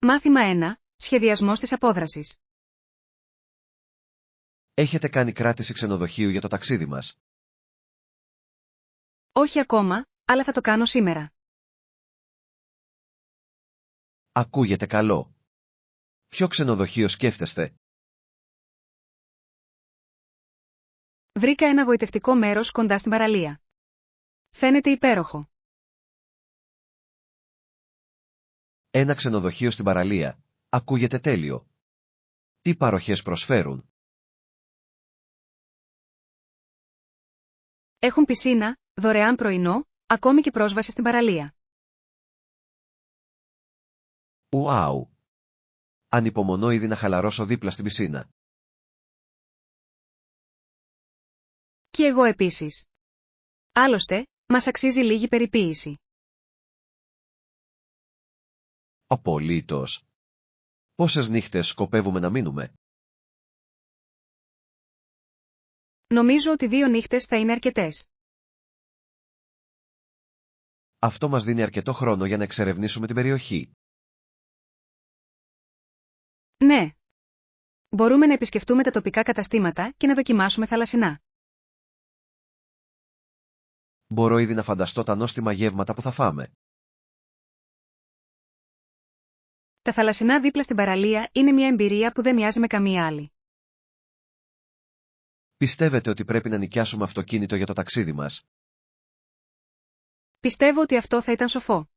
Μάθημα 1. Σχεδιασμός της απόδρασης. Έχετε κάνει κράτηση ξενοδοχείου για το ταξίδι μας? Όχι ακόμα, αλλά θα το κάνω σήμερα. Ακούγεται καλό. Ποιο ξενοδοχείο σκέφτεστε? Βρήκα ένα γοητευτικό μέρος κοντά στην παραλία. Φαίνεται υπέροχο. Ένα ξενοδοχείο στην παραλία. Ακούγεται τέλειο. Τι παροχές προσφέρουν? Έχουν πισίνα, δωρεάν πρωινό, ακόμη και πρόσβαση στην παραλία. Ουάου! Ανυπομονώ ήδη να χαλαρώσω δίπλα στην πισίνα. Και εγώ επίσης. Άλλωστε, μας αξίζει λίγη περιποίηση. Απολύτως. Πόσες νύχτες σκοπεύουμε να μείνουμε? Νομίζω ότι 2 νύχτες θα είναι αρκετές. Αυτό μας δίνει αρκετό χρόνο για να εξερευνήσουμε την περιοχή. Ναι. Μπορούμε να επισκεφτούμε τα τοπικά καταστήματα και να δοκιμάσουμε θαλασσινά. Μπορώ ήδη να φανταστώ τα νόστιμα γεύματα που θα φάμε. Τα θαλασσινά δίπλα στην παραλία είναι μια εμπειρία που δεν μοιάζει με καμία άλλη. Πιστεύετε ότι πρέπει να νοικιάσουμε αυτοκίνητο για το ταξίδι μας? Πιστεύω ότι αυτό θα ήταν σοφό.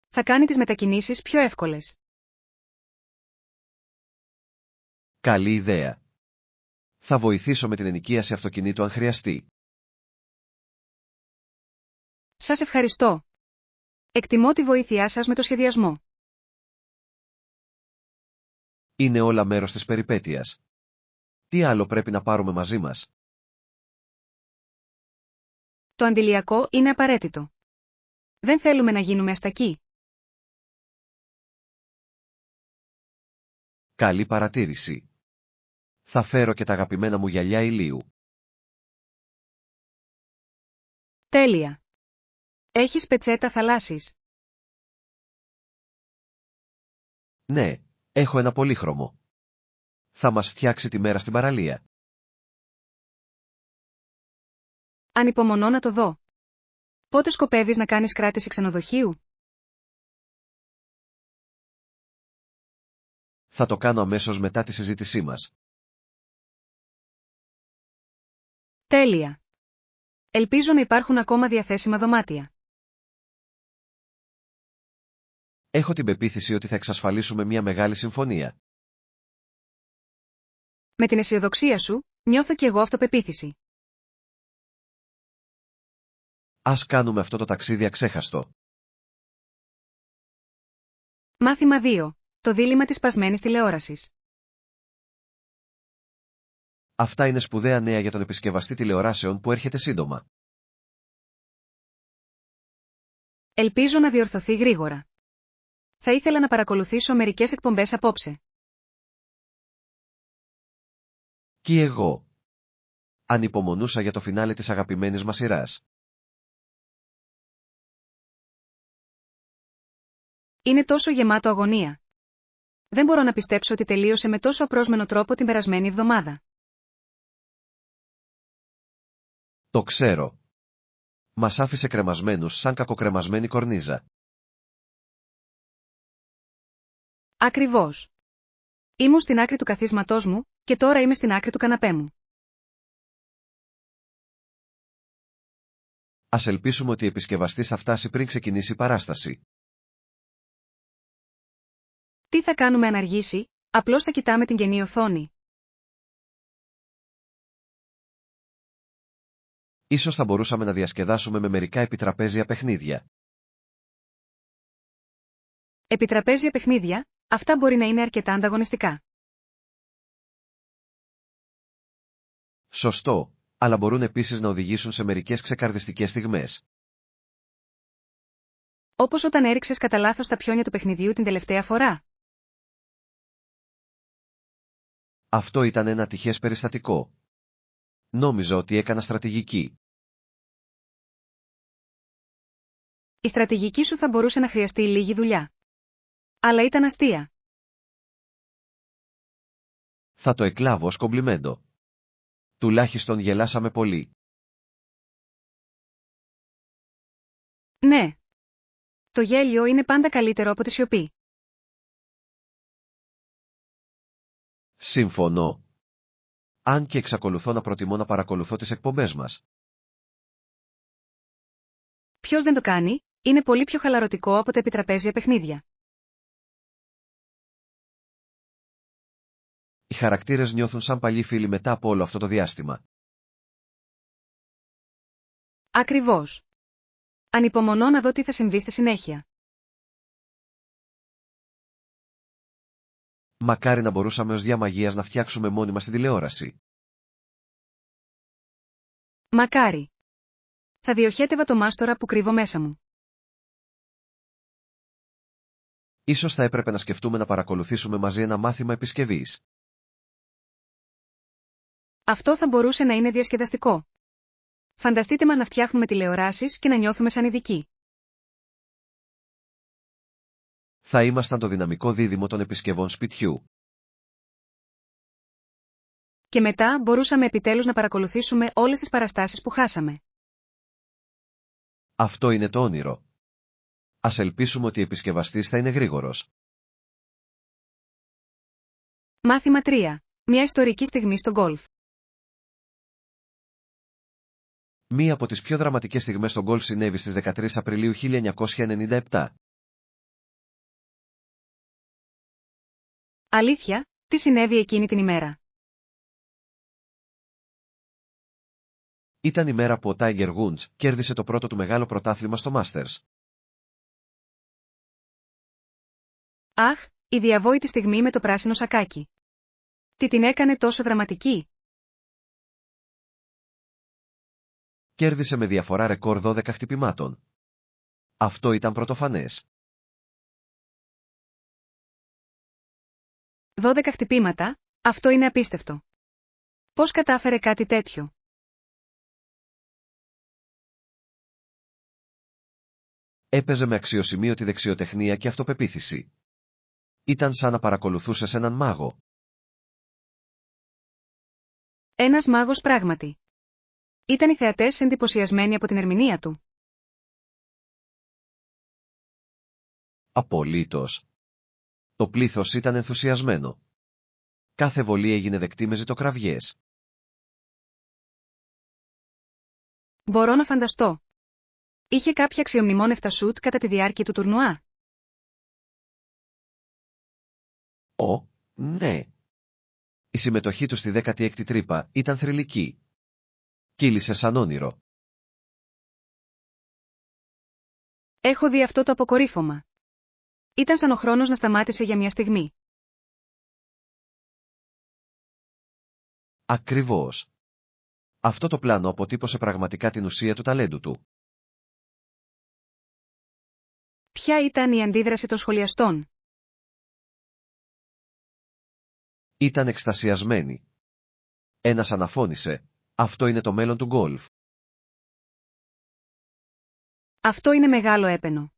Θα κάνει τις μετακινήσεις πιο εύκολες. Καλή ιδέα. Θα βοηθήσω με την ενοικίαση αυτοκινήτου αν χρειαστεί. Σας ευχαριστώ. Εκτιμώ τη βοήθειά σας με το σχεδιασμό. Είναι όλα μέρος της περιπέτειας. Τι άλλο πρέπει να πάρουμε μαζί μας? Το αντιλιακό είναι απαραίτητο. Δεν θέλουμε να γίνουμε αστακοί. Καλή παρατήρηση. Θα φέρω και τα αγαπημένα μου γυαλιά ηλίου. Τέλεια. Έχεις πετσέτα θαλάσσης? Ναι, έχω ένα πολύχρωμο. Θα μας φτιάξει τη μέρα στην παραλία. Ανυπομονώ να το δω. Πότε σκοπεύεις να κάνεις κράτηση ξενοδοχείου? Θα το κάνω αμέσως μετά τη συζήτησή μας. Τέλεια. Ελπίζω να υπάρχουν ακόμα διαθέσιμα δωμάτια. Έχω την πεποίθηση ότι θα εξασφαλίσουμε μια μεγάλη συμφωνία. Με την αισιοδοξία σου, νιώθω κι εγώ αυτοπεποίθηση. Ας κάνουμε αυτό το ταξίδι αξέχαστο. Μάθημα 2. Το δίλημμα της σπασμένης τηλεόρασης. Αυτά είναι σπουδαία νέα για τον επισκευαστή τηλεοράσεων που έρχεται σύντομα. Ελπίζω να διορθωθεί γρήγορα. Θα ήθελα να παρακολουθήσω μερικές εκπομπές απόψε. Κι εγώ. Ανυπομονούσα για το φινάλε της αγαπημένης μας σειράς. Είναι τόσο γεμάτο αγωνία. Δεν μπορώ να πιστέψω ότι τελείωσε με τόσο απρόσμενο τρόπο την περασμένη εβδομάδα. Το ξέρω. Μας άφησε κρεμασμένους σαν κακοκρεμασμένη κορνίζα. Ακριβώς. Ήμουν στην άκρη του καθίσματός μου, και τώρα είμαι στην άκρη του καναπέ μου. Ας ελπίσουμε ότι η επισκευαστής θα φτάσει πριν ξεκινήσει η παράσταση. Τι θα κάνουμε αν αργήσει? Απλώς θα κοιτάμε την κενή οθόνη. Ίσως θα μπορούσαμε να διασκεδάσουμε με μερικά επιτραπέζια παιχνίδια. Επιτραπέζια παιχνίδια, αυτά μπορεί να είναι αρκετά ανταγωνιστικά. Σωστό, αλλά μπορούν επίσης να οδηγήσουν σε μερικές ξεκαρδιστικές στιγμές. Όπως όταν έριξες κατά λάθος τα πιόνια του παιχνιδιού την τελευταία φορά. Αυτό ήταν ένα ατυχές περιστατικό. Νόμιζα ότι έκανα στρατηγική. Η στρατηγική σου θα μπορούσε να χρειαστεί λίγη δουλειά. Αλλά ήταν αστεία. Θα το εκλάβω ως κομπλιμέντο. Τουλάχιστον γελάσαμε πολύ. Ναι. Το γέλιο είναι πάντα καλύτερο από τη σιωπή. Συμφωνώ. Αν και εξακολουθώ να προτιμώ να παρακολουθώ τις εκπομπές μας. Ποιος δεν το κάνει, είναι πολύ πιο χαλαρωτικό από τα επιτραπέζια παιχνίδια. Οι χαρακτήρες νιώθουν σαν παλιοί φίλοι μετά από όλο αυτό το διάστημα. Ακριβώς. Ανυπομονώ να δω τι θα συμβεί στη συνέχεια. Μακάρι να μπορούσαμε ως διαμαγείας να φτιάξουμε μόνοι μας την τηλεόραση. Μακάρι. Θα διοχέτευα το μάστορα που κρύβω μέσα μου. Ίσως θα έπρεπε να σκεφτούμε να παρακολουθήσουμε μαζί ένα μάθημα επισκευής. Αυτό θα μπορούσε να είναι διασκεδαστικό. Φανταστείτε μας να φτιάχνουμε τηλεοράσεις και να νιώθουμε σαν ειδικοί. Θα ήμασταν το δυναμικό δίδυμο των επισκευών σπιτιού. Και μετά μπορούσαμε επιτέλους να παρακολουθήσουμε όλες τις παραστάσεις που χάσαμε. Αυτό είναι το όνειρο. Ας ελπίσουμε ότι η επισκευαστής θα είναι γρήγορος. Μάθημα 3. Μια ιστορική στιγμή στο γκολφ. Μία από τις πιο δραματικές στιγμές στο γκολφ συνέβη στις 13 Απριλίου 1997. Αλήθεια, τι συνέβη εκείνη την ημέρα? Ήταν η μέρα που ο Tiger Woods κέρδισε το πρώτο του μεγάλο πρωτάθλημα στο Masters. Αχ, η διαβόητη στιγμή με το πράσινο σακάκι. Τι την έκανε τόσο δραματική? Κέρδισε με διαφορά ρεκόρ 12 χτυπημάτων. Αυτό ήταν πρωτοφανές. 12 χτυπήματα, αυτό είναι απίστευτο. Πώς κατάφερε κάτι τέτοιο? Έπαιζε με αξιοσημείωτη δεξιοτεχνία και αυτοπεποίθηση. Ήταν σαν να παρακολουθούσες έναν μάγο. Ένας μάγος πράγματι. Ήταν οι θεατές εντυπωσιασμένοι από την ερμηνεία του. Απολύτως. Το πλήθος ήταν ενθουσιασμένο. Κάθε βολή έγινε δεκτή με ζητοκραυγές. Μπορώ να φανταστώ. Είχε κάποια αξιομνημόνευτα σουτ κατά τη διάρκεια του τουρνουά. Ναι. Η συμμετοχή του στη 16η τρύπα ήταν θρυλική. Κύλησε σαν όνειρο. Έχω δει αυτό το αποκορύφωμα. Ήταν σαν ο χρόνος να σταμάτησε για μια στιγμή. Ακριβώς. Αυτό το πλάνο αποτύπωσε πραγματικά την ουσία του ταλέντου του. Ποια ήταν η αντίδραση των σχολιαστών? Ήταν εκστασιασμένοι. Ένας αναφώνησε, αυτό είναι το μέλλον του γκολφ. Αυτό είναι μεγάλο έπαινο.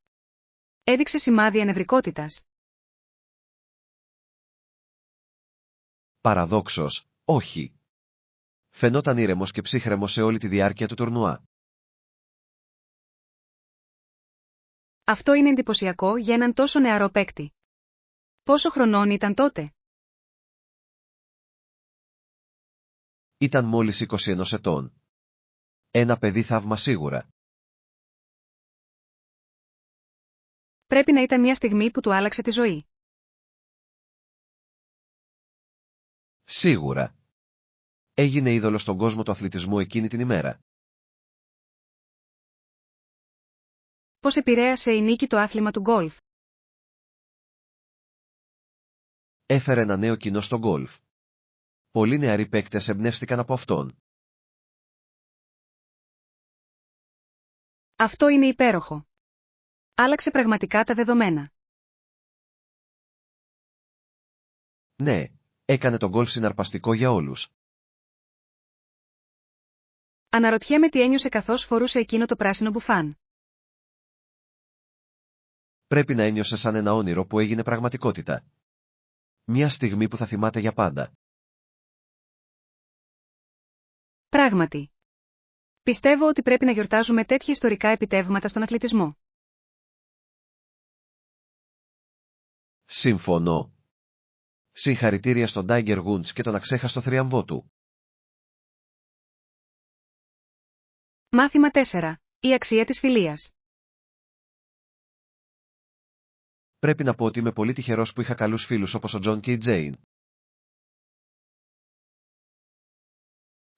Έδειξε σημάδια νευρικότητας. Παραδόξως, όχι. Φαινόταν ήρεμος και ψύχρεμος σε όλη τη διάρκεια του τουρνουά. Αυτό είναι εντυπωσιακό για έναν τόσο νεαρό παίκτη. Πόσο χρονών ήταν τότε? Ήταν μόλις 21 ετών. Ένα παιδί θαύμα σίγουρα. Πρέπει να ήταν μια στιγμή που του άλλαξε τη ζωή. Σίγουρα. Έγινε είδωλος στον κόσμο του αθλητισμού εκείνη την ημέρα. Πώς επηρέασε η νίκη το άθλημα του γκολφ? Έφερε ένα νέο κοινό στο γκολφ. Πολλοί νεαροί παίκτες εμπνεύστηκαν από αυτόν. Αυτό είναι υπέροχο. Άλλαξε πραγματικά τα δεδομένα. Ναι, έκανε τον γκολφ συναρπαστικό για όλους. Αναρωτιέμαι τι ένιωσε καθώς φορούσε εκείνο το πράσινο μπουφάν. Πρέπει να ένιωσε σαν ένα όνειρο που έγινε πραγματικότητα. Μια στιγμή που θα θυμάται για πάντα. Πράγματι. Πιστεύω ότι πρέπει να γιορτάζουμε τέτοια ιστορικά επιτεύγματα στον αθλητισμό. Συμφωνώ. Συγχαρητήρια στον Tiger Woods και τον αξέχαστο θρίαμβό του. Μάθημα 4. Η αξία της φιλίας. Πρέπει να πω ότι είμαι πολύ τυχερός που είχα καλούς φίλους όπως ο Τζον και η Τζέιν.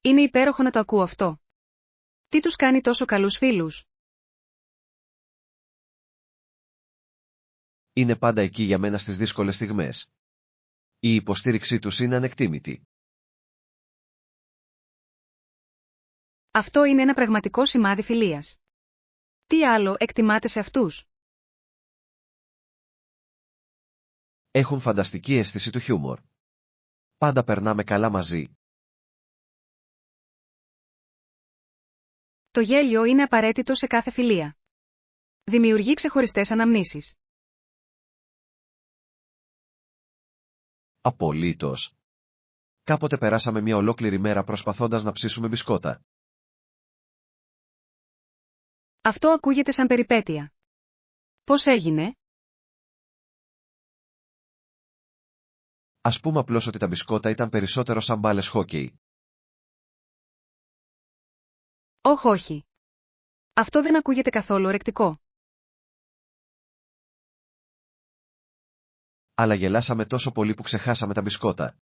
Είναι υπέροχο να το ακούω αυτό. Τι τους κάνει τόσο καλούς φίλους? Είναι πάντα εκεί για μένα στις δύσκολες στιγμές. Η υποστήριξή τους είναι ανεκτήμητη. Αυτό είναι ένα πραγματικό σημάδι φιλίας. Τι άλλο εκτιμάτε σε αυτούς? Έχουν φανταστική αίσθηση του χιούμορ. Πάντα περνάμε καλά μαζί. Το γέλιο είναι απαραίτητο σε κάθε φιλία. Δημιουργεί ξεχωριστές αναμνήσεις. Απολύτως. Κάποτε περάσαμε μια ολόκληρη μέρα προσπαθώντας να ψήσουμε μπισκότα. Αυτό ακούγεται σαν περιπέτεια. Πώς έγινε? Ας πούμε απλώς ότι τα μπισκότα ήταν περισσότερο σαν μπάλες χόκεϊ. Όχι. Αυτό δεν ακούγεται καθόλου ορεκτικό. Αλλά γελάσαμε τόσο πολύ που ξεχάσαμε τα μπισκότα.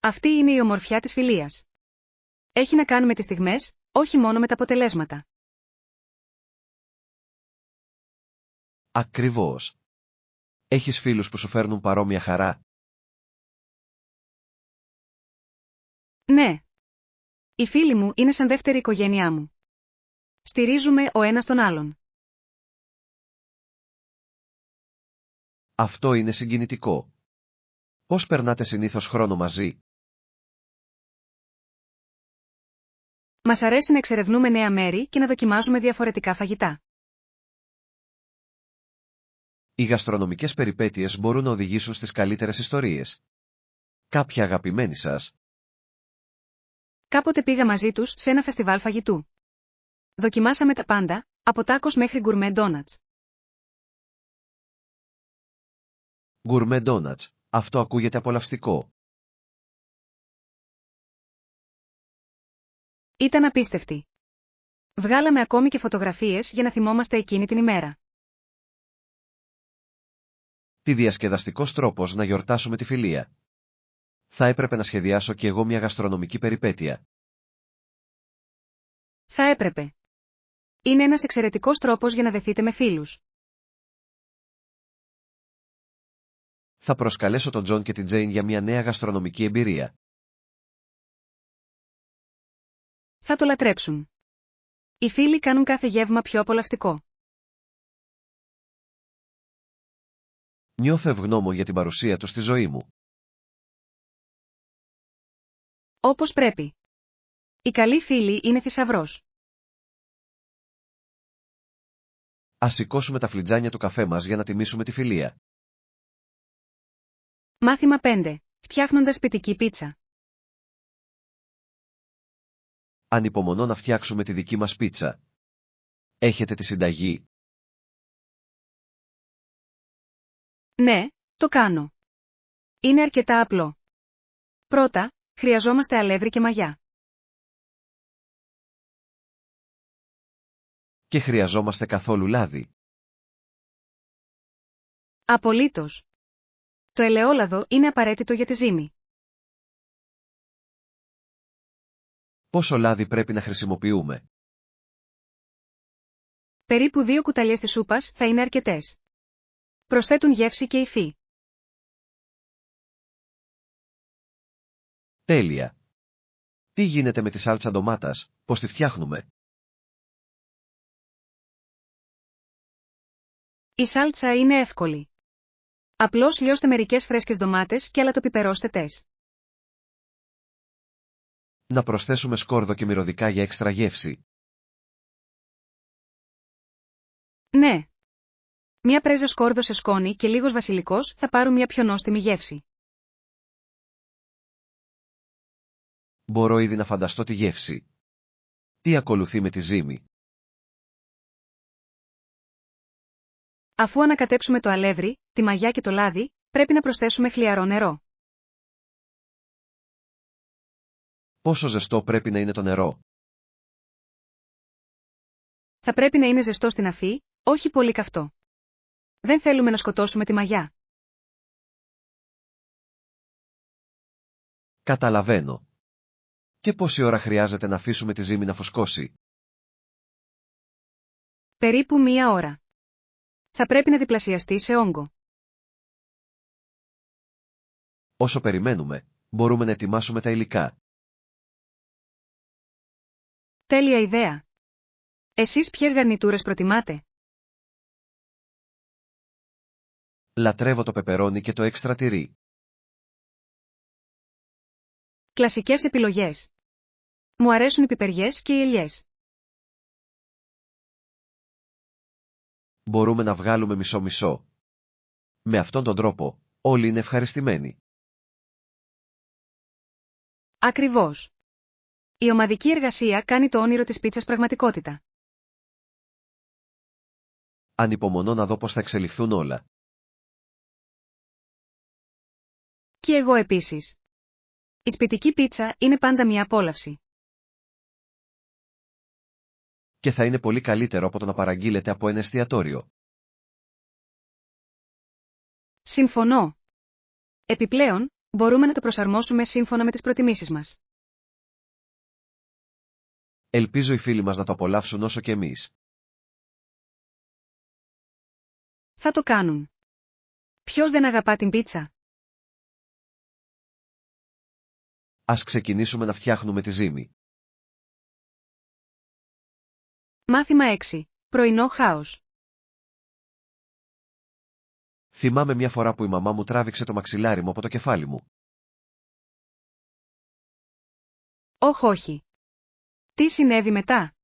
Αυτή είναι η ομορφιά της φιλίας. Έχει να κάνει με τις στιγμές, όχι μόνο με τα αποτελέσματα. Ακριβώς. Έχεις φίλους που σου φέρνουν παρόμοια χαρά? Ναι. Οι φίλοι μου είναι σαν δεύτερη οικογένειά μου. Στηρίζουμε ο ένας τον άλλον. Αυτό είναι συγκινητικό. Πώς περνάτε συνήθως χρόνο μαζί? Μας αρέσει να εξερευνούμε νέα μέρη και να δοκιμάζουμε διαφορετικά φαγητά. Οι γαστρονομικές περιπέτειες μπορούν να οδηγήσουν στις καλύτερες ιστορίες. Κάποια αγαπημένη σας? Κάποτε πήγα μαζί τους σε ένα φεστιβάλ φαγητού. Δοκιμάσαμε τα πάντα, από τάκος μέχρι γκουρμέ ντόνατς. Γκουρμέ ντόνατς. Αυτό ακούγεται απολαυστικό. Ήταν απίστευτη. Βγάλαμε ακόμη και φωτογραφίες για να θυμόμαστε εκείνη την ημέρα. Τι διασκεδαστικός τρόπος να γιορτάσουμε τη φιλία. Θα έπρεπε να σχεδιάσω κι εγώ μια γαστρονομική περιπέτεια. Θα έπρεπε. Είναι ένας εξαιρετικός τρόπος για να δεθείτε με φίλους. Θα προσκαλέσω τον Τζον και την Τζέιν για μια νέα γαστρονομική εμπειρία. Θα το λατρέψουν. Οι φίλοι κάνουν κάθε γεύμα πιο απολαυστικό. Νιώθω ευγνώμων για την παρουσία του στη ζωή μου. Όπως πρέπει. Οι καλοί φίλοι είναι θησαυρός. Ας σηκώσουμε τα φλιτζάνια του καφέ μας για να τιμήσουμε τη φιλία. Μάθημα 5. Φτιάχνοντας σπιτική πίτσα. Ανυπομονώ να φτιάξουμε τη δική μας πίτσα. Έχετε τη συνταγή? Ναι, το κάνω. Είναι αρκετά απλό. Πρώτα, χρειαζόμαστε αλεύρι και μαγιά. Και χρειαζόμαστε καθόλου λάδι? Απολύτως. Το ελαιόλαδο είναι απαραίτητο για τη ζύμη. Πόσο λάδι πρέπει να χρησιμοποιούμε? Περίπου 2 κουταλιές της σούπας θα είναι αρκετές. Προσθέτουν γεύση και υφή. Τέλεια. Τι γίνεται με τη σάλτσα ντομάτας, πώς τη φτιάχνουμε? Η σάλτσα είναι εύκολη. Απλώς λιώστε μερικές φρέσκες ντομάτες και αλατοπιπερώστε τες. Να προσθέσουμε σκόρδο και μυρωδικά για έξτρα γεύση. Ναι. Μια πρέζα σκόρδο σε σκόνη και λίγος βασιλικός θα πάρουν μια πιο νόστιμη γεύση. Μπορώ ήδη να φανταστώ τη γεύση. Τι ακολουθεί με τη ζύμη? Αφού ανακατέψουμε το αλεύρι, τη μαγιά και το λάδι, πρέπει να προσθέσουμε χλιαρό νερό. Πόσο ζεστό πρέπει να είναι το νερό? Θα πρέπει να είναι ζεστό στην αφή, όχι πολύ καυτό. Δεν θέλουμε να σκοτώσουμε τη μαγιά. Καταλαβαίνω. Και πόση ώρα χρειάζεται να αφήσουμε τη ζύμη να φουσκώσει? Περίπου 1 ώρα. Θα πρέπει να διπλασιαστεί σε όγκο. Όσο περιμένουμε, μπορούμε να ετοιμάσουμε τα υλικά. Τέλεια ιδέα. Εσείς ποιες γαρνιτούρες προτιμάτε? Λατρεύω το πεπερόνι και το έξτρα τυρί. Κλασικές επιλογές. Μου αρέσουν οι πιπεριές και οι ελιές. Μπορούμε να βγάλουμε μισό-μισό. Με αυτόν τον τρόπο, όλοι είναι ευχαριστημένοι. Ακριβώς. Η ομαδική εργασία κάνει το όνειρο της πίτσας πραγματικότητα. Ανυπομονώ να δω πώς θα εξελιχθούν όλα. Και εγώ επίσης. Η σπιτική πίτσα είναι πάντα μια απόλαυση. Και θα είναι πολύ καλύτερο από το να παραγγείλετε από ένα εστιατόριο. Συμφωνώ. Επιπλέον, μπορούμε να το προσαρμόσουμε σύμφωνα με τις προτιμήσεις μας. Ελπίζω οι φίλοι μας να το απολαύσουν όσο και εμείς. Θα το κάνουν. Ποιος δεν αγαπά την πίτσα? Ας ξεκινήσουμε να φτιάχνουμε τη ζύμη. Μάθημα 6. Πρωινό χάος. Θυμάμαι μια φορά που η μαμά μου τράβηξε το μαξιλάρι μου από το κεφάλι μου. Όχι. Τι συνέβη μετά?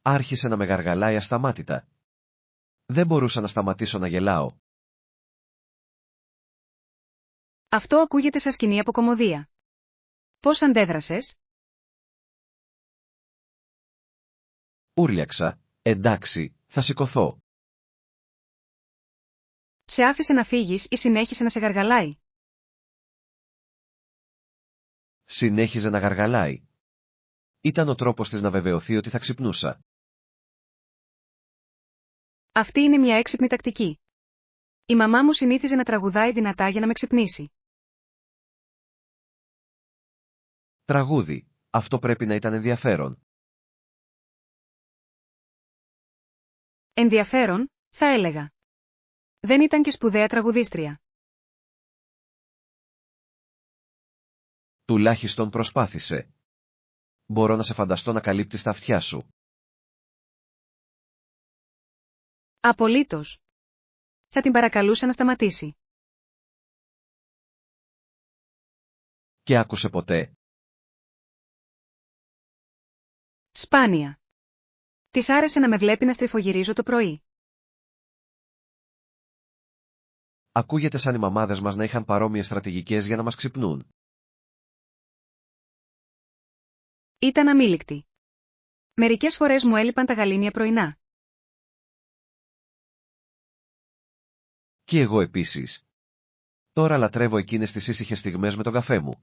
Άρχισε να με γαργαλάει ασταμάτητα. Δεν μπορούσα να σταματήσω να γελάω. Αυτό ακούγεται σαν σκηνή από κωμωδία. Πώς αντέδρασες? Ούρλιαξα. Εντάξει, θα σηκωθώ. Σε άφησε να φύγεις ή συνέχισε να σε γαργαλάει? Συνέχιζε να γαργαλάει. Ήταν ο τρόπος της να βεβαιωθεί ότι θα ξυπνούσα. Αυτή είναι μια έξυπνη τακτική. Η μαμά μου συνήθιζε να τραγουδάει δυνατά για να με ξυπνήσει. Τραγούδι. Αυτό πρέπει να ήταν ενδιαφέρον. Ενδιαφέρον, θα έλεγα. Δεν ήταν και σπουδαία τραγουδίστρια. Τουλάχιστον προσπάθησε. Μπορώ να σε φανταστώ να καλύπτεις τα αυτιά σου. Απολύτως. Θα την παρακαλούσα να σταματήσει. Και άκουσε ποτέ? Σπάνια. Της άρεσε να με βλέπει να στριφογυρίζω το πρωί. Ακούγεται σαν οι μαμάδες μας να είχαν παρόμοιες στρατηγικές για να μας ξυπνούν. Ήταν αμήλικτη. Μερικές φορές μου έλειπαν τα γαλήνια πρωινά. Και εγώ επίσης. Τώρα λατρεύω εκείνες τις ήσυχες στιγμές με τον καφέ μου.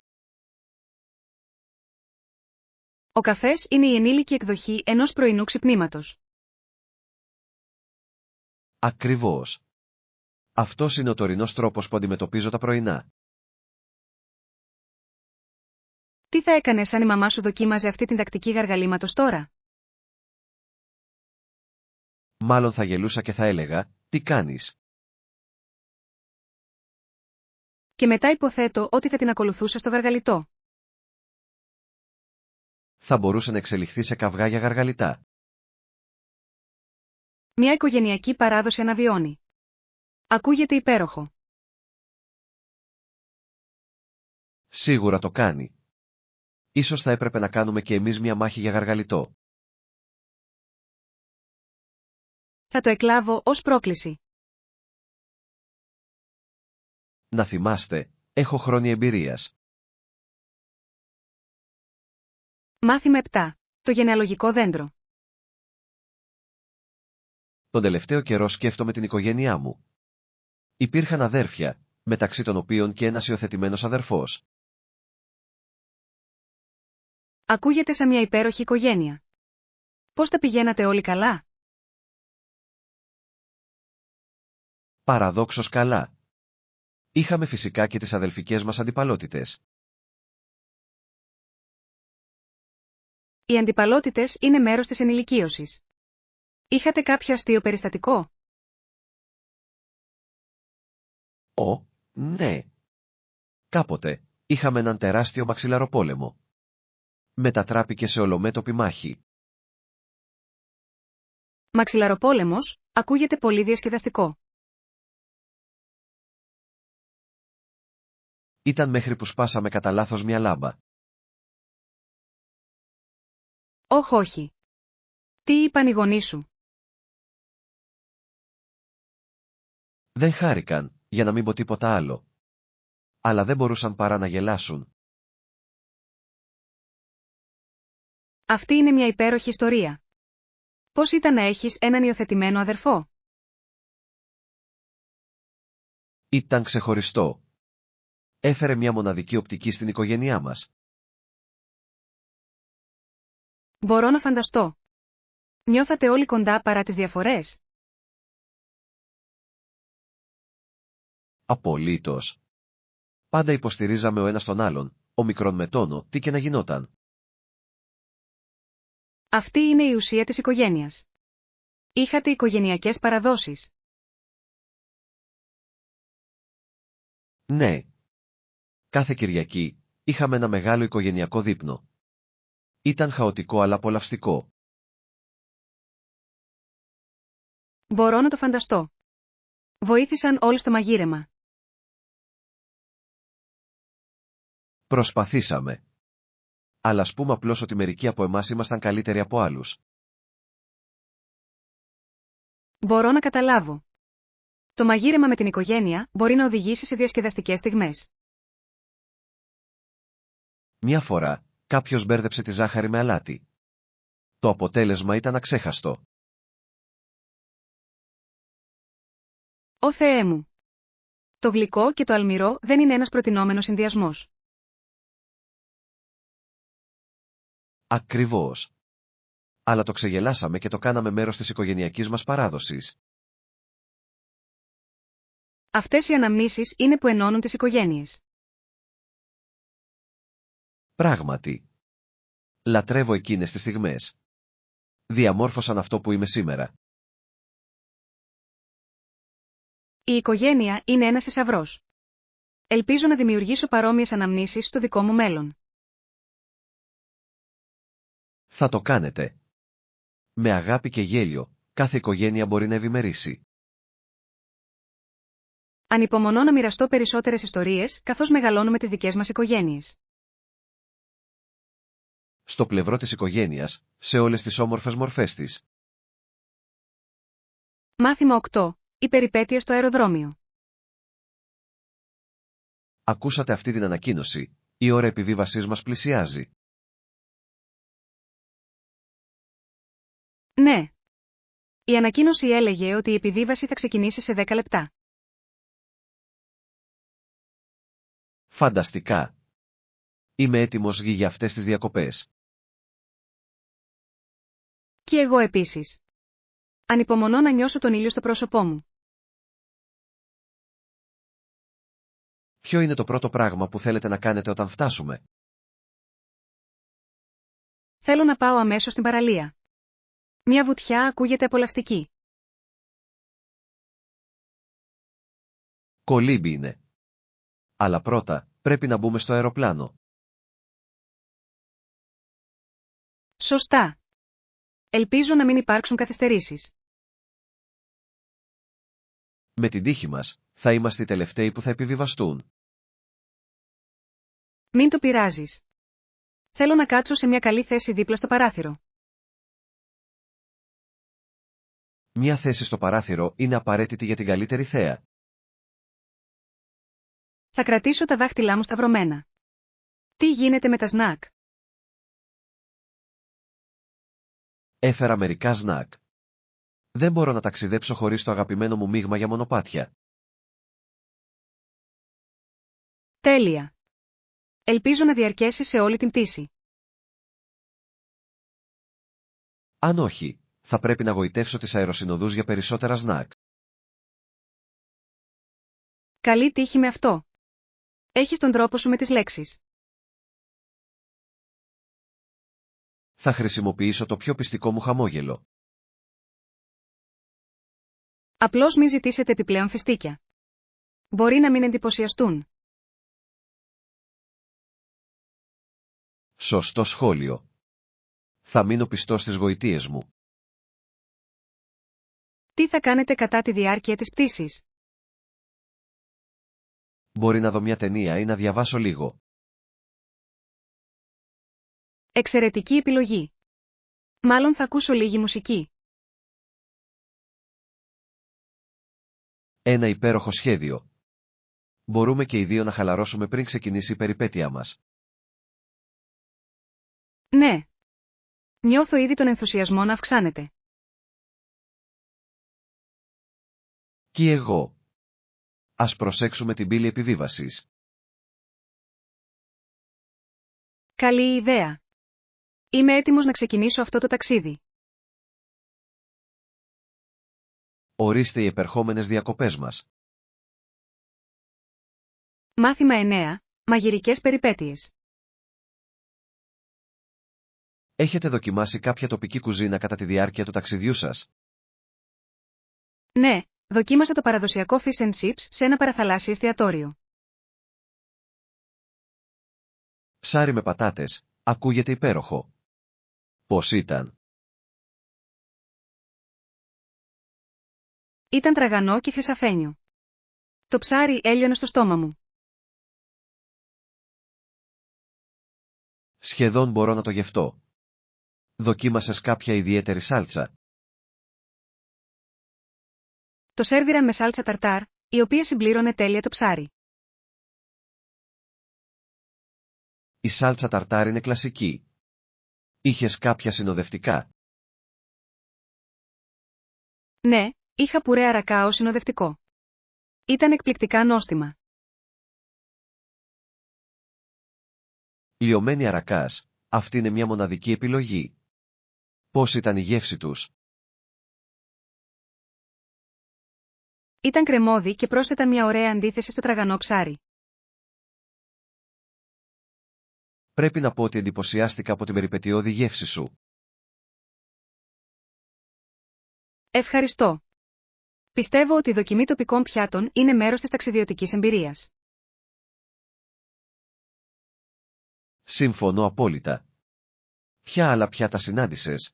Ο καφές είναι η ενήλικη εκδοχή ενός πρωινού ξυπνήματος. Ακριβώς. Αυτός είναι ο τωρινός τρόπος που αντιμετωπίζω τα πρωινά. Τι θα έκανες αν η μαμά σου δοκίμαζε αυτή την τακτική γαργαλήματος τώρα? Μάλλον θα γελούσα και θα έλεγα, τι κάνεις? Και μετά υποθέτω ότι θα την ακολουθούσα στο γαργαλιτό. Θα μπορούσε να εξελιχθεί σε καυγά για γαργαλιτά. Μια οικογενειακή παράδοση αναβιώνει. Ακούγεται υπέροχο. Σίγουρα το κάνει. Ίσως θα έπρεπε να κάνουμε και εμείς μια μάχη για γαργαλιτό. Θα το εκλάβω ως πρόκληση. Να θυμάστε, έχω χρόνια εμπειρίας. Μάθημα 7. Το γενεαλογικό δέντρο. Τον τελευταίο καιρό σκέφτομαι την οικογένειά μου. Υπήρχαν αδέρφια, μεταξύ των οποίων και ένας υιοθετημένος αδερφός. Ακούγεται σαν μια υπέροχη οικογένεια. Πώς τα πηγαίνατε όλοι καλά? Παραδόξως καλά. Είχαμε φυσικά και τις αδελφικές μας αντιπαλότητες. Οι αντιπαλότητες είναι μέρος της ενηλικίωσης. Είχατε κάποιο αστείο περιστατικό? Ναι. Κάποτε, είχαμε έναν τεράστιο μαξιλαροπόλεμο. Μετατράπηκε σε ολομέτωπη μάχη. Μαξιλαροπόλεμος, ακούγεται πολύ διασκεδαστικό. Ήταν μέχρι που σπάσαμε κατά λάθος μια λάμπα. Όχι. Τι είπαν οι γονείς σου? Δεν χάρηκαν, για να μην πω τίποτα άλλο. Αλλά δεν μπορούσαν παρά να γελάσουν. Αυτή είναι μια υπέροχη ιστορία. Πώς ήταν να έχεις έναν υιοθετημένο αδερφό? Ήταν ξεχωριστό. Έφερε μια μοναδική οπτική στην οικογένειά μας. Μπορώ να φανταστώ. Νιώθατε όλοι κοντά παρά τις διαφορές? Απολύτως. Πάντα υποστηρίζαμε ο ένας τον άλλον, ο μικρόν με τόνο, τι και να γινόταν. Αυτή είναι η ουσία της οικογένειας. Είχατε οικογενειακές παραδόσεις. Ναι. Κάθε Κυριακή, είχαμε ένα μεγάλο οικογενειακό δείπνο. Ήταν χαοτικό αλλά απολαυστικό. Μπορώ να το φανταστώ. Βοήθησαν όλοι στο μαγείρεμα. Προσπαθήσαμε. Αλλά ας πούμε απλώς ότι μερικοί από εμάς ήμασταν καλύτεροι από άλλους. Μπορώ να καταλάβω. Το μαγείρεμα με την οικογένεια μπορεί να οδηγήσει σε διασκεδαστικές στιγμές. Μια φορά, κάποιος μπέρδεψε τη ζάχαρη με αλάτι. Το αποτέλεσμα ήταν αξέχαστο. Ω Θεέ μου! Το γλυκό και το αλμυρό δεν είναι ένας προτινόμενος συνδυασμός. Ακριβώς. Αλλά το ξεγελάσαμε και το κάναμε μέρος της οικογενειακής μας παράδοσης. Αυτές οι αναμνήσεις είναι που ενώνουν τις οικογένειες. Πράγματι. Λατρεύω εκείνες τις στιγμές. Διαμόρφωσαν αυτό που είμαι σήμερα. Η οικογένεια είναι ένας θησαυρός. Ελπίζω να δημιουργήσω παρόμοιες αναμνήσεις στο δικό μου μέλλον. Θα το κάνετε. Με αγάπη και γέλιο, κάθε οικογένεια μπορεί να ευημερήσει. Ανυπομονώ να μοιραστώ περισσότερες ιστορίες, καθώς μεγαλώνουμε τις δικές μας οικογένειες. Στο πλευρό της οικογένειας, σε όλες τις όμορφες μορφές της. Μάθημα 8. Η περιπέτεια στο αεροδρόμιο. Ακούσατε αυτή την ανακοίνωση. Η ώρα επιβίβασής μας πλησιάζει. Ναι. Η ανακοίνωση έλεγε ότι η επιβίβαση θα ξεκινήσει σε 10 λεπτά. Φανταστικά. Είμαι έτοιμος για αυτές τις διακοπές. Και εγώ επίσης. Ανυπομονώ να νιώσω τον ήλιο στο πρόσωπό μου. Ποιο είναι το πρώτο πράγμα που θέλετε να κάνετε όταν φτάσουμε? Θέλω να πάω αμέσως στην παραλία. Μια βουτιά ακούγεται απολαυστική. Κολύμπι είναι. Αλλά πρώτα, πρέπει να μπούμε στο αεροπλάνο. Σωστά. Ελπίζω να μην υπάρξουν καθυστερήσεις. Με την τύχη μας, θα είμαστε οι τελευταίοι που θα επιβιβαστούν. Μην το πειράζεις. Θέλω να κάτσω σε μια καλή θέση δίπλα στο παράθυρο. Μια θέση στο παράθυρο είναι απαραίτητη για την καλύτερη θέα. Θα κρατήσω τα δάχτυλά μου σταυρωμένα. Τι γίνεται με τα σνακ? Έφερα μερικά σνακ. Δεν μπορώ να ταξιδέψω χωρίς το αγαπημένο μου μείγμα για μονοπάτια. Τέλεια. Ελπίζω να διαρκέσει σε όλη την πτήση. Αν όχι, θα πρέπει να γοητεύσω τις αεροσυνοδούς για περισσότερα σνακ. Καλή τύχη με αυτό. Έχεις τον τρόπο σου με τις λέξεις. Θα χρησιμοποιήσω το πιο πιστικό μου χαμόγελο. Απλώς μην ζητήσετε επιπλέον φιστίκια. Μπορεί να μην εντυπωσιαστούν. Σωστό σχόλιο. Θα μείνω πιστός στις γοητείες μου. Τι θα κάνετε κατά τη διάρκεια της πτήσης? Μπορεί να δω μια ταινία ή να διαβάσω λίγο. Εξαιρετική επιλογή. Μάλλον θα ακούσω λίγη μουσική. Ένα υπέροχο σχέδιο. Μπορούμε και οι δύο να χαλαρώσουμε πριν ξεκινήσει η περιπέτειά μας. Ναι. Νιώθω ήδη τον ενθουσιασμό να αυξάνεται. Και εγώ. Ας προσέξουμε την πύλη επιβίβασης. Καλή ιδέα. Είμαι έτοιμος να ξεκινήσω αυτό το ταξίδι. Ορίστε οι επερχόμενες διακοπές μας. Μάθημα 9. Μαγειρικές περιπέτειες. Έχετε δοκιμάσει κάποια τοπική κουζίνα κατά τη διάρκεια του ταξιδιού σας? Ναι, δοκίμασα το παραδοσιακό fish and chips σε ένα παραθαλάσσιο εστιατόριο. Ψάρι με πατάτες, ακούγεται υπέροχο. Πώς ήταν? Ήταν τραγανό και χρυσαφένιο. Το ψάρι έλειωνε στο στόμα μου. Σχεδόν μπορώ να το γευτώ. Δοκίμασες κάποια ιδιαίτερη σάλτσα? Το σέρβιραν με σάλτσα ταρτάρ, η οποία συμπλήρωνε τέλεια το ψάρι. Η σάλτσα ταρτάρ είναι κλασική. Είχες κάποια συνοδευτικά? Ναι, είχα πουρέ αρακά ως συνοδευτικό. Ήταν εκπληκτικά νόστιμα. Λιωμένη αρακάς, αυτή είναι μια μοναδική επιλογή. Πώς ήταν η γεύση τους? Ήταν κρεμώδη και πρόσθετα μια ωραία αντίθεση στο τραγανό ψάρι. Πρέπει να πω ότι εντυπωσιάστηκα από την περιπετειώδη γεύση σου. Ευχαριστώ. Πιστεύω ότι η δοκιμή τοπικών πιάτων είναι μέρος της ταξιδιωτικής εμπειρίας. Συμφωνώ απόλυτα. Ποια άλλα πιάτα συνάντησες?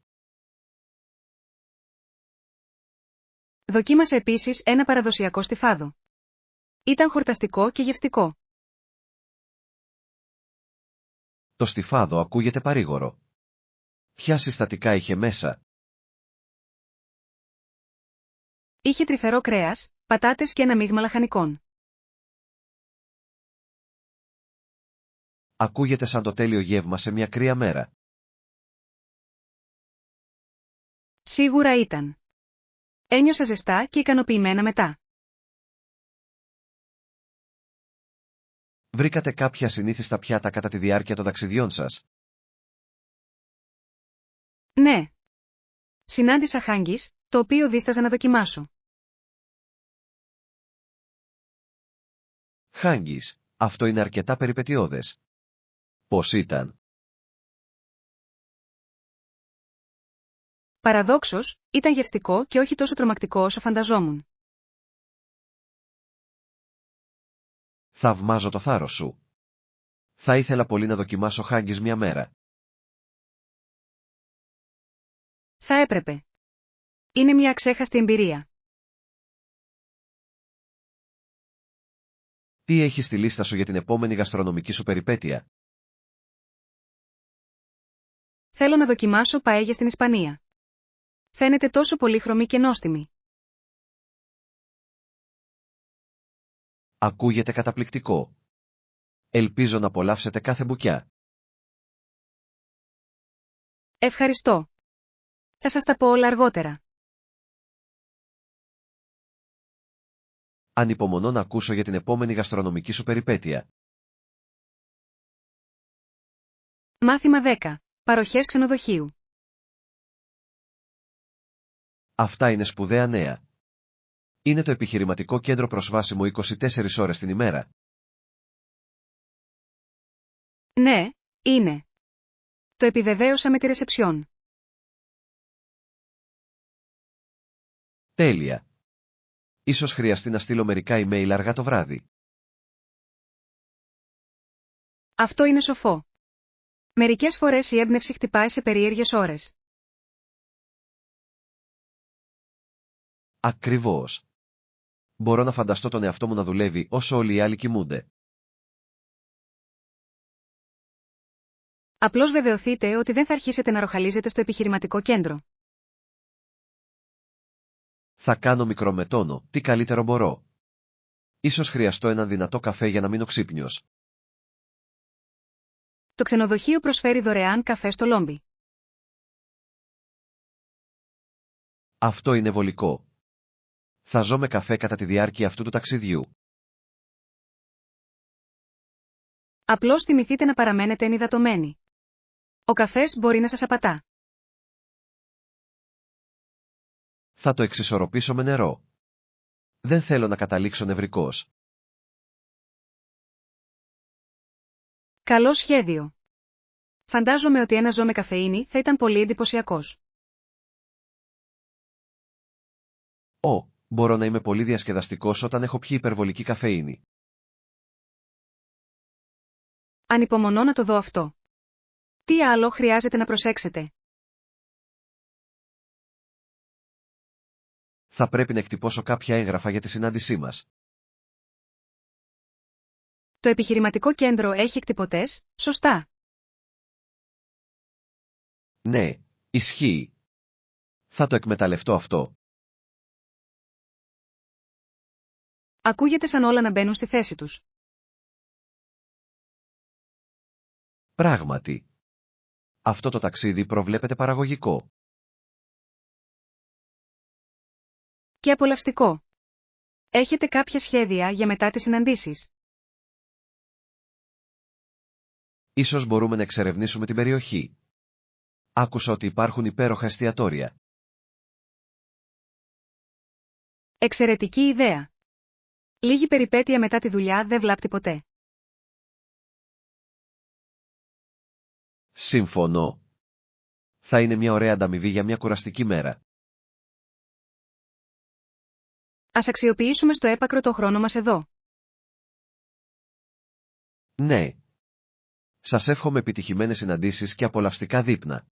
Δοκίμασα επίσης ένα παραδοσιακό στιφάδο. Ήταν χορταστικό και γευστικό. Το στιφάδο ακούγεται παρήγορο. Ποια συστατικά είχε μέσα? Είχε τρυφερό κρέας, πατάτες και ένα μείγμα λαχανικών. Ακούγεται σαν το τέλειο γεύμα σε μια κρύα μέρα. Σίγουρα ήταν. Ένιωσα ζεστά και ικανοποιημένα μετά. Βρήκατε κάποια συνήθιστα πιάτα κατά τη διάρκεια των ταξιδιών σας? Ναι. Συνάντησα χάγκις, το οποίο δίσταζα να δοκιμάσω. Χάγκις, αυτό είναι αρκετά περιπετειώδες. Πώς ήταν? Παραδόξως, ήταν γευστικό και όχι τόσο τρομακτικό όσο φανταζόμουν. Θαυμάζω το θάρρος σου. Θα ήθελα πολύ να δοκιμάσω χάγκις μια μέρα. Θα έπρεπε. Είναι μια αξέχαστη εμπειρία. Τι έχεις στη λίστα σου για την επόμενη γαστρονομική σου περιπέτεια? Θέλω να δοκιμάσω παέγια στην Ισπανία. Φαίνεται τόσο πολύχρωμη και νόστιμη. Ακούγεται καταπληκτικό. Ελπίζω να απολαύσετε κάθε μπουκιά. Ευχαριστώ. Θα σας τα πω όλα αργότερα. Ανυπομονώ να ακούσω για την επόμενη γαστρονομική σου περιπέτεια. Μάθημα 10. Παροχές ξενοδοχείου. Αυτά είναι σπουδαία νέα. Είναι το επιχειρηματικό κέντρο προσβάσιμο 24 ώρες την ημέρα. Ναι, είναι. Το επιβεβαίωσα με τη ρεσεψιόν. Τέλεια. Ίσως χρειαστεί να στείλω μερικά email αργά το βράδυ. Αυτό είναι σοφό. Μερικές φορές η έμπνευση χτυπάει σε περίεργες ώρες. Ακριβώς. Μπορώ να φανταστώ τον εαυτό μου να δουλεύει όσο όλοι οι άλλοι κοιμούνται. Απλώς βεβαιωθείτε ότι δεν θα αρχίσετε να ροχαλίζετε στο επιχειρηματικό κέντρο. Θα κάνω μικρομετόνο, τι καλύτερο μπορώ. Ίσως χρειαστώ έναν δυνατό καφέ για να μείνω ξύπνιος. Το ξενοδοχείο προσφέρει δωρεάν καφέ στο λόμπι. Αυτό είναι βολικό. Θα ζω με καφέ κατά τη διάρκεια αυτού του ταξιδιού. Απλώς θυμηθείτε να παραμένετε ενυδατωμένοι. Ο καφές μπορεί να σας απατά. Θα το εξισορροπήσω με νερό. Δεν θέλω να καταλήξω νευρικός. Καλό σχέδιο. Φαντάζομαι ότι ένα ζώο με καφεΐνη θα ήταν πολύ εντυπωσιακός. Μπορώ να είμαι πολύ διασκεδαστικός όταν έχω πιει υπερβολική καφεΐνη. Ανυπομονώ να το δω αυτό. Τι άλλο χρειάζεται να προσέξετε? Θα πρέπει να εκτυπώσω κάποια έγγραφα για τη συνάντησή μας. Το επιχειρηματικό κέντρο έχει εκτυπωτές, σωστά? Ναι, ισχύει. Θα το εκμεταλλευτώ αυτό. Ακούγεται σαν όλα να μπαίνουν στη θέση τους. Πράγματι. Αυτό το ταξίδι προβλέπεται παραγωγικό. Και απολαυστικό. Έχετε κάποια σχέδια για μετά τις συναντήσεις? Ίσως μπορούμε να εξερευνήσουμε την περιοχή. Άκουσα ότι υπάρχουν υπέροχα εστιατόρια. Εξαιρετική ιδέα. Λίγη περιπέτεια μετά τη δουλειά δεν βλάπτει ποτέ. Συμφωνώ. Θα είναι μια ωραία ανταμοιβή για μια κουραστική μέρα. Ας αξιοποιήσουμε στο έπακρο το χρόνο μας εδώ. Ναι. Σας εύχομαι επιτυχημένες συναντήσεις και απολαυστικά δείπνα.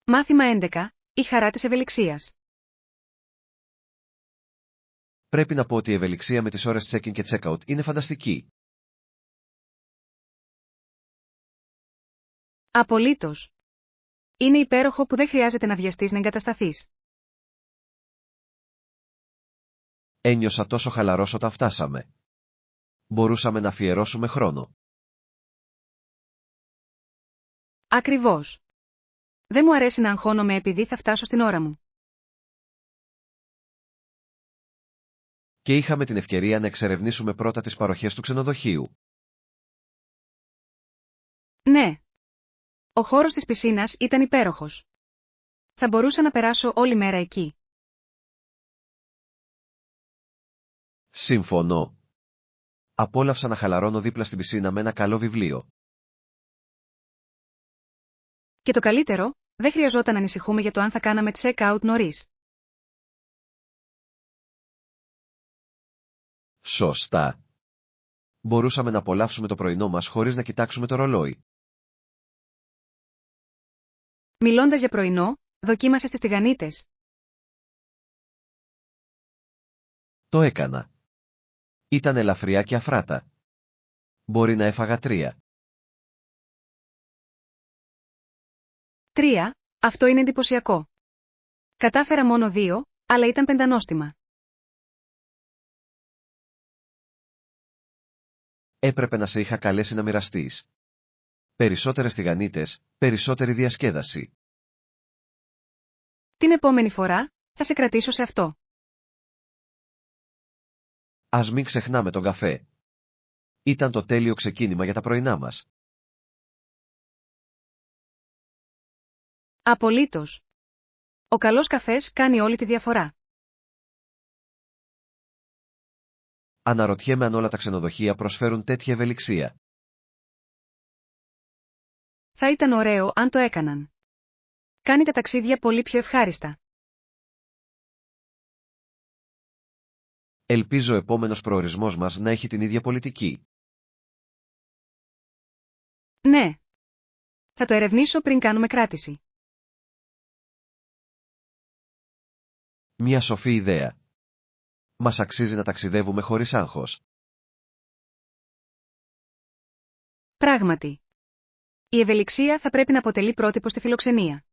Μάθημα 11. Η χαρά της ευελιξίας. Πρέπει να πω ότι η ευελιξία με τις ώρες check-in και check-out είναι φανταστική. Απολύτως. Είναι υπέροχο που δεν χρειάζεται να βιαστείς να εγκατασταθείς. Ένιωσα τόσο χαλαρός όταν φτάσαμε. Μπορούσαμε να αφιερώσουμε χρόνο. Ακριβώς. Δεν μου αρέσει να αγχώνομαι επειδή θα φτάσω στην ώρα μου. Και είχαμε την ευκαιρία να εξερευνήσουμε πρώτα τις παροχές του ξενοδοχείου. Ναι. Ο χώρος της πισίνας ήταν υπέροχος. Θα μπορούσα να περάσω όλη μέρα εκεί. Συμφωνώ. Απόλαυσα να χαλαρώνω δίπλα στην πισίνα με ένα καλό βιβλίο. Και το καλύτερο, δεν χρειαζόταν να ανησυχούμε για το αν θα κάναμε check-out νωρίς. Σωστά. Μπορούσαμε να απολαύσουμε το πρωινό μας χωρίς να κοιτάξουμε το ρολόι. Μιλώντας για πρωινό, δοκίμασες τις τηγανίτες? Το έκανα. Ήταν ελαφριά και αφράτα. Μπορεί να έφαγα 3. 3. Αυτό είναι εντυπωσιακό. Κατάφερα μόνο 2, αλλά ήταν πεντανόστιμα. Έπρεπε να σε είχα καλέσει να μοιραστείς. Περισσότερες τηγανίτες, περισσότερη διασκέδαση. Την επόμενη φορά, θα σε κρατήσω σε αυτό. Ας μην ξεχνάμε τον καφέ. Ήταν το τέλειο ξεκίνημα για τα πρωινά μας. Απολύτως. Ο καλός καφές κάνει όλη τη διαφορά. Αναρωτιέμαι αν όλα τα ξενοδοχεία προσφέρουν τέτοια ευελιξία. Θα ήταν ωραίο αν το έκαναν. Κάνει τα ταξίδια πολύ πιο ευχάριστα. Ελπίζω ο επόμενος προορισμός μας να έχει την ίδια πολιτική. Ναι. Θα το ερευνήσω πριν κάνουμε κράτηση. Μια σοφή ιδέα. Μας αξίζει να ταξιδεύουμε χωρίς άγχος. Πράγματι. Η ευελιξία θα πρέπει να αποτελεί πρότυπο στη φιλοξενία.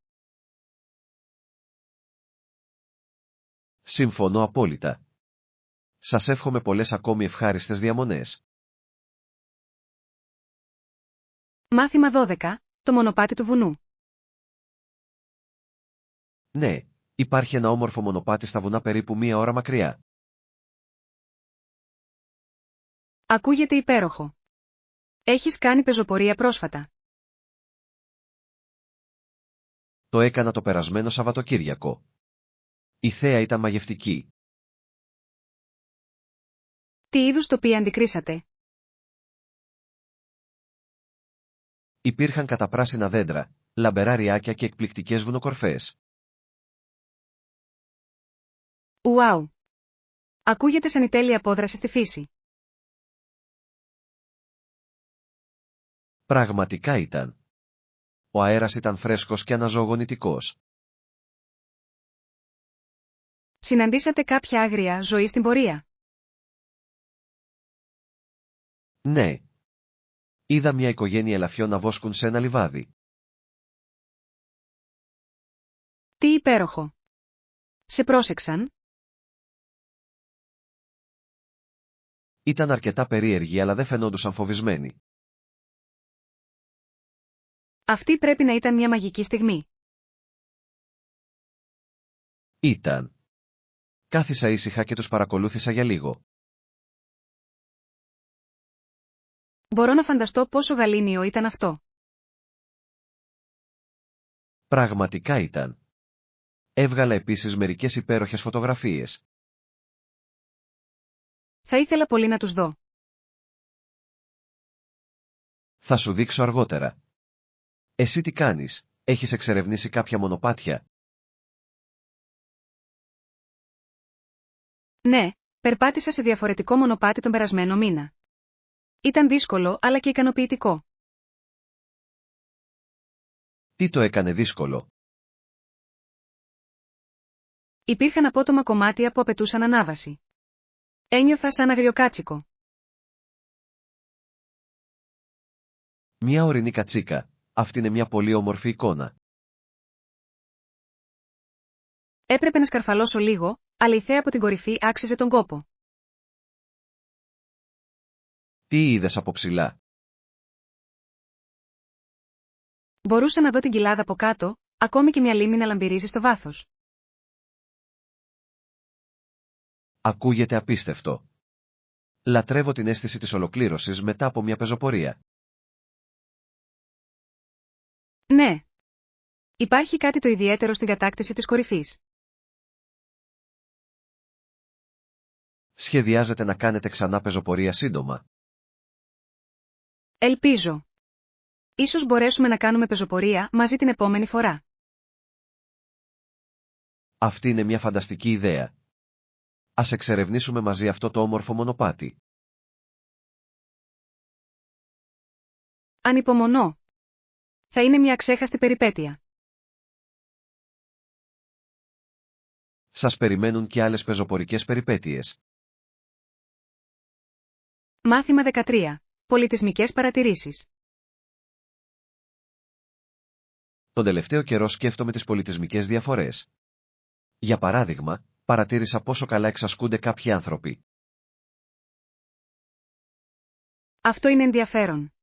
Συμφωνώ απόλυτα. Σας εύχομαι πολλές ακόμη ευχάριστες διαμονές. Μάθημα 12. Το μονοπάτι του βουνού. Ναι, υπάρχει ένα όμορφο μονοπάτι στα βουνά περίπου 1 ώρα μακριά. Ακούγεται υπέροχο. Έχεις κάνει πεζοπορία πρόσφατα. Το έκανα το περασμένο Σαββατοκύριακο. Η θέα ήταν μαγευτική. Τι είδους τοπία αντικρίσατε? Υπήρχαν καταπράσινα δέντρα, λαμπερά ριάκια και εκπληκτικές βουνοκορφές. Ουάου! Ακούγεται σαν η τέλεια απόδραση στη φύση. Πραγματικά ήταν. Ο αέρας ήταν φρέσκος και αναζωογονητικός. Συναντήσατε κάποια άγρια ζωή στην πορεία? Ναι. Είδα μια οικογένεια ελαφιών να βόσκουν σε ένα λιβάδι. Τι υπέροχο! Σε πρόσεξαν? Ήταν αρκετά περίεργοι αλλά δεν φαινόντουσαν φοβισμένοι. Αυτή πρέπει να ήταν μια μαγική στιγμή. Ήταν. Κάθισα ήσυχα και τους παρακολούθησα για λίγο. Μπορώ να φανταστώ πόσο γαλήνιο ήταν αυτό. Πραγματικά ήταν. Έβγαλα επίσης μερικές υπέροχες φωτογραφίες. Θα ήθελα πολύ να τους δω. Θα σου δείξω αργότερα. Εσύ τι κάνεις, έχεις εξερευνήσει κάποια μονοπάτια? Ναι, περπάτησα σε διαφορετικό μονοπάτι τον περασμένο μήνα. Ήταν δύσκολο αλλά και ικανοποιητικό. Τι το έκανε δύσκολο? Υπήρχαν απότομα κομμάτια που απαιτούσαν ανάβαση. Ένιωθα σαν αγριοκάτσικο. Μια ορεινή κατσίκα, αυτή είναι μια πολύ όμορφη εικόνα. Έπρεπε να σκαρφαλώσω λίγο, αλλά η θέα από την κορυφή άξιζε τον κόπο. Τι είδες από ψηλά? Μπορούσα να δω την κοιλάδα από κάτω, ακόμη και μια λίμνη να λαμπυρίζει στο βάθος. Ακούγεται απίστευτο. Λατρεύω την αίσθηση της ολοκλήρωσης μετά από μια πεζοπορία. Ναι. Υπάρχει κάτι το ιδιαίτερο στην κατάκτηση της κορυφής. Σχεδιάζετε να κάνετε ξανά πεζοπορία σύντομα? Ελπίζω. Ίσως μπορέσουμε να κάνουμε πεζοπορία μαζί την επόμενη φορά. Αυτή είναι μια φανταστική ιδέα. Ας εξερευνήσουμε μαζί αυτό το όμορφο μονοπάτι. Ανυπομονώ. Θα είναι μια αξέχαστη περιπέτεια. Σας περιμένουν και άλλες πεζοπορικές περιπέτειες. Μάθημα 13. Πολιτισμικές παρατηρήσεις. Τον τελευταίο καιρό σκέφτομαι τις πολιτισμικές διαφορές. Για παράδειγμα, παρατήρησα πόσο καλά εξασκούνται κάποιοι άνθρωποι. Αυτό είναι ενδιαφέρον.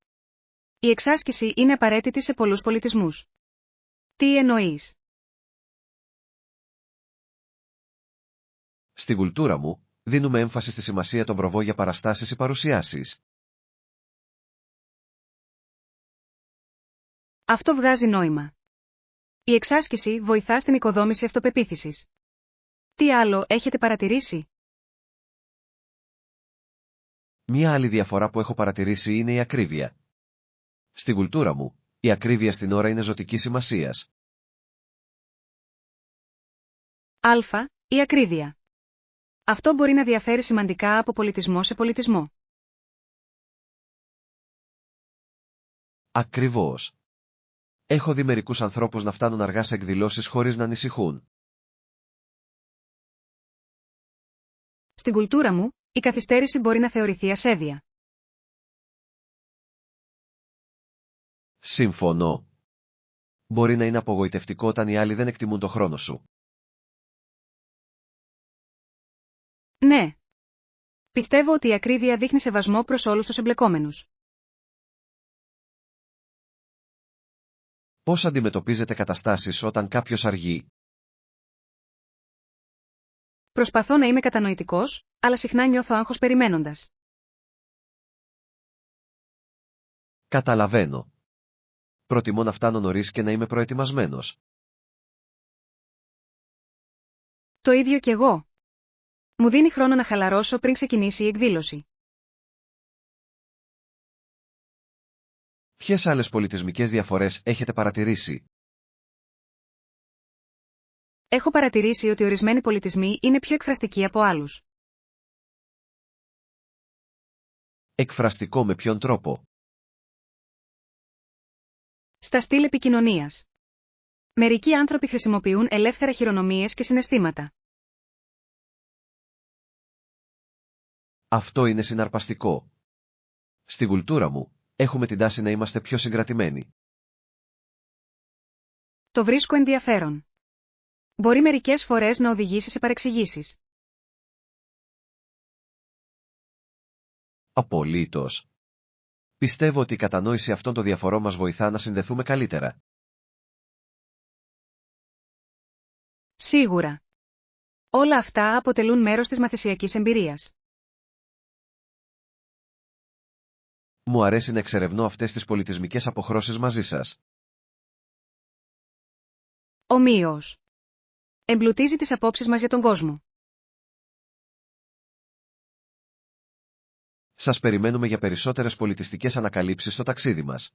Η εξάσκηση είναι απαραίτητη σε πολλούς πολιτισμούς. Τι εννοείς? Στην κουλτούρα μου, δίνουμε έμφαση στη σημασία των προβώ για παραστάσεις ή παρουσιάσεις. Αυτό βγάζει νόημα. Η εξάσκηση βοηθά στην οικοδόμηση αυτοπεποίθησης. Τι άλλο έχετε παρατηρήσει? Μία άλλη διαφορά που έχω παρατηρήσει είναι η ακρίβεια. Στην κουλτούρα μου, η ακρίβεια στην ώρα είναι ζωτικής σημασίας. Α. Η ακρίβεια. Αυτό μπορεί να διαφέρει σημαντικά από πολιτισμό σε πολιτισμό. Ακριβώς. Έχω δει μερικούς ανθρώπους να φτάνουν αργά σε εκδηλώσεις χωρίς να ανησυχούν. Στην κουλτούρα μου, η καθυστέρηση μπορεί να θεωρηθεί ασέβεια. Συμφωνώ. Μπορεί να είναι απογοητευτικό όταν οι άλλοι δεν εκτιμούν το χρόνο σου. Ναι. Πιστεύω ότι η ακρίβεια δείχνει σεβασμό προς όλους τους εμπλεκόμενους. Πώς αντιμετωπίζετε καταστάσεις όταν κάποιος αργεί? Προσπαθώ να είμαι κατανοητικός, αλλά συχνά νιώθω άγχος περιμένοντας. Καταλαβαίνω. Προτιμώ να φτάνω νωρίς και να είμαι προετοιμασμένος. Το ίδιο κι εγώ. Μου δίνει χρόνο να χαλαρώσω πριν ξεκινήσει η εκδήλωση. Ποιες άλλες πολιτισμικές διαφορές έχετε παρατηρήσει? Έχω παρατηρήσει ότι ορισμένοι πολιτισμοί είναι πιο εκφραστικοί από άλλους. Εκφραστικό με ποιον τρόπο? Στα στυλ επικοινωνίας. Μερικοί άνθρωποι χρησιμοποιούν ελεύθερα χειρονομίες και συναισθήματα. Αυτό είναι συναρπαστικό. Στην κουλτούρα μου, έχουμε την τάση να είμαστε πιο συγκρατημένοι. Το βρίσκω ενδιαφέρον. Μπορεί μερικές φορές να οδηγήσει σε παρεξηγήσεις. Απολύτως. Πιστεύω ότι η κατανόηση αυτών των διαφορών μας βοηθά να συνδεθούμε καλύτερα. Σίγουρα. Όλα αυτά αποτελούν μέρος της μαθησιακής εμπειρίας. Μου αρέσει να εξερευνώ αυτές τις πολιτισμικές αποχρώσεις μαζί σας. Ομοίως. Εμπλουτίζει τις απόψεις μας για τον κόσμο. Σας περιμένουμε για περισσότερες πολιτιστικές ανακαλύψεις στο ταξίδι μας.